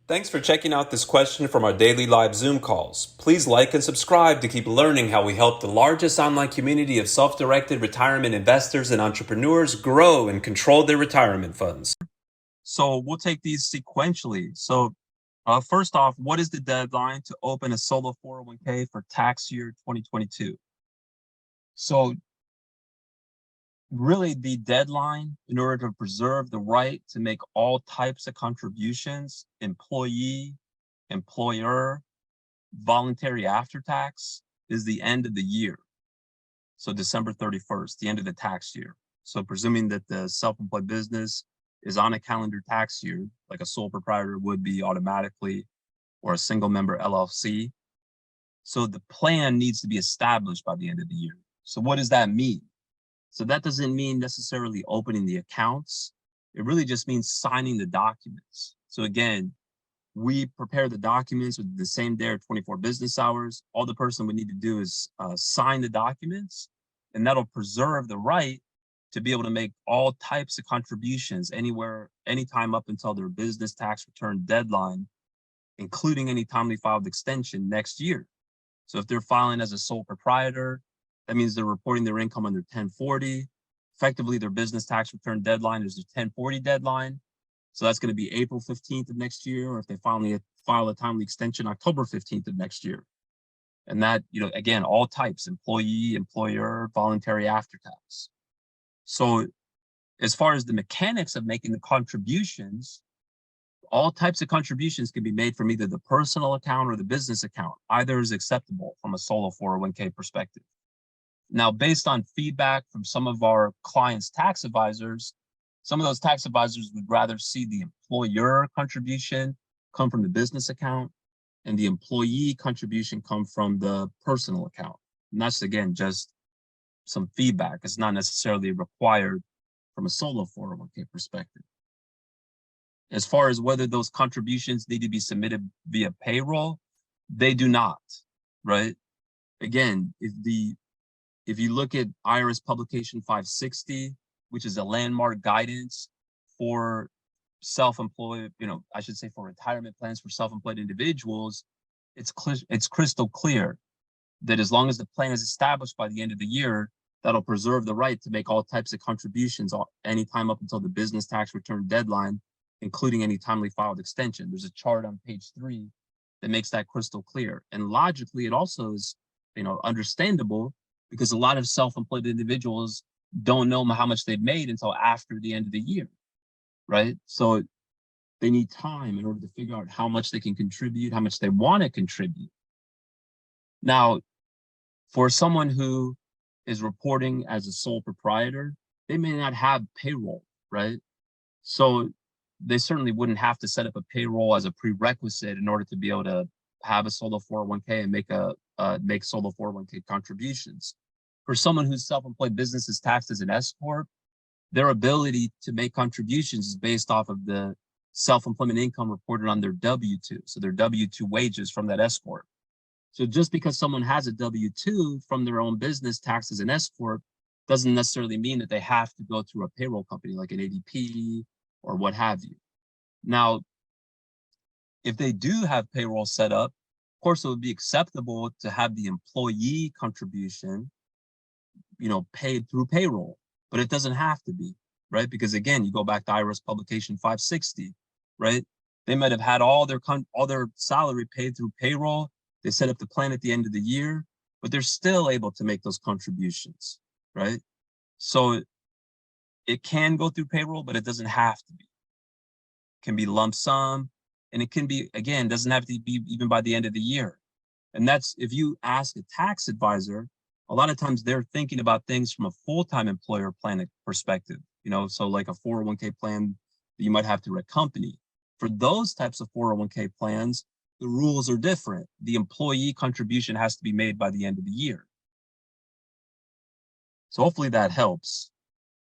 Thanks for checking out this question from our daily live Zoom calls. Please like and subscribe to keep learning how we help the largest online community of self-directed retirement investors and entrepreneurs grow and control their retirement funds. So we'll take these sequentially. So first off, what is the deadline to open a solo 401k for tax year 2022? So really the deadline in order to preserve the right to make all types of contributions, employee, employer, voluntary after tax, is the end of the year. So December 31st, the end of the tax year. So presuming that the self-employed business is on a calendar tax year, like a sole proprietor would be automatically, or a single member LLC. So the plan needs to be established by the end of the year. So what does that mean? So that doesn't mean necessarily opening the accounts. It really just means signing the documents. So again, we prepare the documents with the same day or 24 business hours. All the person would need to do is sign the documents, and that'll preserve the right to be able to make all types of contributions anywhere, anytime up until their business tax return deadline, including any timely filed extension next year. So if they're filing as a sole proprietor, that means they're reporting their income under 1040. Effectively, their business tax return deadline is the 1040 deadline. So that's going to be April 15th of next year, or if they finally file a timely extension, October 15th of next year. And that, again, all types, employee, employer, voluntary after tax. So as far as the mechanics of making the contributions, all types of contributions can be made from either the personal account or the business account. Either is acceptable from a solo 401k perspective. Now, based on feedback from some of our clients' tax advisors, some of those tax advisors would rather see the employer contribution come from the business account and the employee contribution come from the personal account. And that's, again, just some feedback. It's not necessarily required from a solo 401k perspective. As far as whether those contributions need to be submitted via payroll, they do not, right? Again, if you look at IRS publication 560, which is a landmark guidance for self-employed, I should say for retirement plans for self-employed individuals, it's crystal clear that as long as the plan is established by the end of the year, that'll preserve the right to make all types of contributions anytime up until the business tax return deadline, including any timely filed extension. There's a chart on page 3 that makes that crystal clear. And logically, it also is, understandable, because a lot of self-employed individuals don't know how much they've made until after the end of the year, right? So they need time in order to figure out how much they can contribute, how much they want to contribute. Now, for someone who is reporting as a sole proprietor, they may not have payroll, right? So they certainly wouldn't have to set up a payroll as a prerequisite in order to be able to have a solo 401k and make solo 401k contributions. For someone whose self-employed business is taxed as an S corp, their ability to make contributions is based off of the self-employment income reported on their W-2, so their W-2 wages from that S corp. So just because someone has a W-2 from their own business taxed as an S corp doesn't necessarily mean that they have to go through a payroll company like an ADP or what have you. Now, if they do have payroll set up, of course, it would be acceptable to have the employee contribution, paid through payroll, but it doesn't have to be, right? Because again, you go back to IRS publication 560, right? They might have had all their salary paid through payroll. They set up the plan at the end of the year, but they're still able to make those contributions, right? So it can go through payroll, but it doesn't have to be. It can be lump sum, and it can be, again, doesn't have to be even by the end of the year. And that's, if you ask a tax advisor, a lot of times they're thinking about things from a full-time employer plan perspective, so like a 401k plan that you might have through a company. For those types of 401k plans, the rules are different. The employee contribution has to be made by the end of the year. So hopefully that helps.